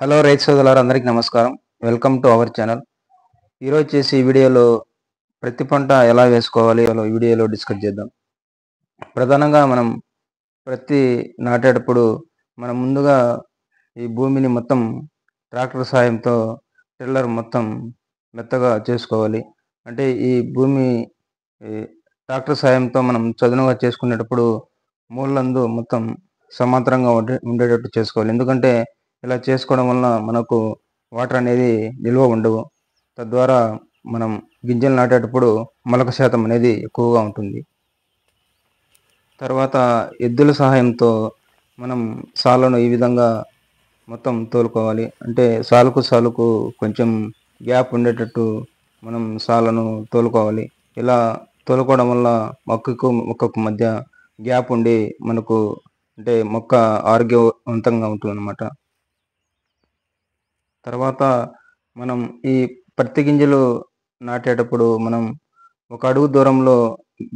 Hello రైతు సోదరులారా, అందరికీ నమస్కారం. Welcome to our channel. ఈరోజు చేసి ఈ వీడియోలో ప్రతి పంట ఎలా వేసుకోవాలి ఈ వీడియోలో డిస్కస్ చేద్దాం. ప్రధానంగా మనం ప్రతి నాటేటప్పుడు మనం ముందుగా ఈ భూమిని మొత్తం ట్రాక్టర్ సాయంతో టిల్లర్ మొత్తం మెత్తగా చేసుకోవాలి. అంటే ఈ భూమి ఈ ట్రాక్టర్ సాయంతో మనం చదునుగా చేసుకునేటప్పుడు మూలందు మొత్తం సమాంతరంగా ఉండేటట్టు చేసుకోవాలి. ఎందుకంటే ఇలా చేసుకోవడం వలన మనకు వాటర్ అనేది నిల్వ ఉండవు. తద్వారా మనం గింజలు నాటేటప్పుడు మొలక శాతం అనేది ఎక్కువగా ఉంటుంది. తర్వాత ఎద్దుల సహాయంతో మనం సాళ్ళను ఈ విధంగా మొత్తం తోలుకోవాలి. అంటే సాలుకు కొంచెం గ్యాప్ ఉండేటట్టు మనం సాళ్ళను తోలుకోవాలి. ఇలా తోలుకోవడం వల్ల మొక్కకు మధ్య గ్యాప్ ఉండి మనకు అంటే మొక్క ఆరోగ్యవంతంగా ఉంటుందన్నమాట. తర్వాత మనం ఈ పత్తి గింజలు నాటేటప్పుడు మనం ఒక అడుగు దూరంలో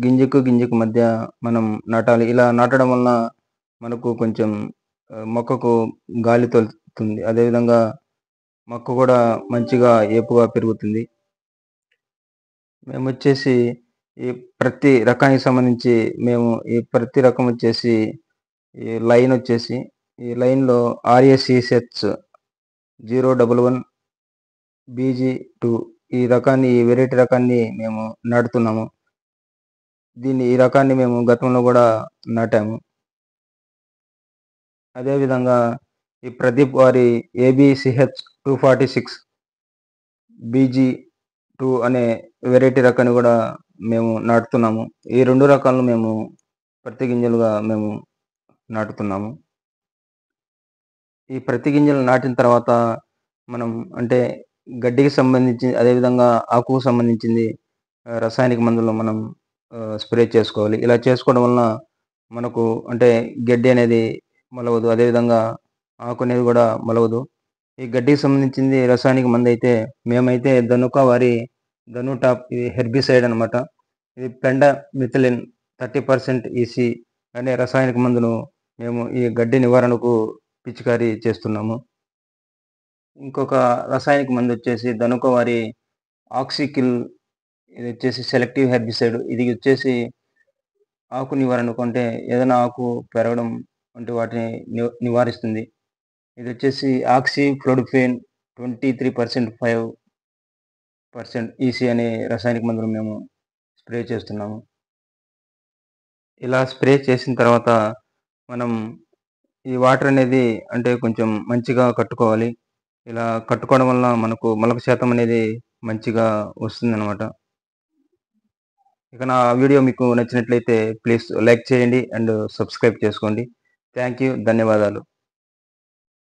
గింజకు మధ్య మనం నాటాలి. ఇలా నాటడం వలన మనకు కొంచెం మొక్కకు గాలి తోలుతుంది. అదేవిధంగా మొక్క కూడా మంచిగా ఏపుగా పెరుగుతుంది. మేము వచ్చేసి ఈ ప్రతి రకానికి సంబంధించి ఈ ప్రతి రకం వచ్చేసి ఈ లైన్లో RACSH 011 BG2 ఈ వెరైటీ రకాన్ని మేము నాటుతున్నాము. ఈ రకాన్ని మేము గతంలో కూడా నాటాము. అదేవిధంగా ఈ ప్రదీప్ వారి ABCH 246 BG2 అనే వెరైటీ రకాన్ని కూడా మేము నాటుతున్నాము. ఈ రెండు రకాలను మేము ప్రతి గింజలుగా మేము నాటుతున్నాము. ఈ ప్రతి గింజలు నాటిన తర్వాత మనం అంటే గడ్డికి సంబంధించి అదేవిధంగా ఆకుకు సంబంధించింది రసాయనిక మందులు మనం స్ప్రే చేసుకోవాలి. ఇలా చేసుకోవడం వలన మనకు అంటే గడ్డి అనేది మొలవదు, అదేవిధంగా ఆకు అనేది కూడా మొలవదు. ఈ గడ్డికి సంబంధించింది రసాయనిక మందు అయితే మేమైతే ధను టాప్ ఇది హెర్బిసైడ్ అనమాట. ఇది పెండమిథిలిన్ 30% EC అనే రసాయనిక మందును మేము ఈ గడ్డి నివారణకు పిచికారీ చేస్తున్నాము. ఇంకొక రసాయనిక మందు వచ్చేసి ధనుక వారి ఆక్సికిల్, ఇది వచ్చేసి సెలెక్టివ్ హెర్బిసైడ్. ఇది వచ్చేసి ఆకు నివారణకు అంటే ఏదైనా ఆకు పెరగడం వంటి వాటిని నివారిస్తుంది. ఇది వచ్చేసి ఆక్సిఫ్లోడిఫేన్ 23% 5% EC అనే రసాయనిక మందులు మేము స్ప్రే చేస్తున్నాము. ఇలా స్ప్రే చేసిన తర్వాత మనం ఈ వాటర్ అనేది అంటే కొంచెం మంచిగా కట్టుకోవాలి. ఇలా కట్టుకోవడం వల్ల మనకు మొలక శాతం అనేది మంచిగా వస్తుందన్నమాట. ఇక నా వీడియో మీకు నచ్చినట్లయితే ప్లీజ్ లైక్ చేయండి అండ్ సబ్స్క్రైబ్ చేసుకోండి. థ్యాంక్ యూ, ధన్యవాదాలు.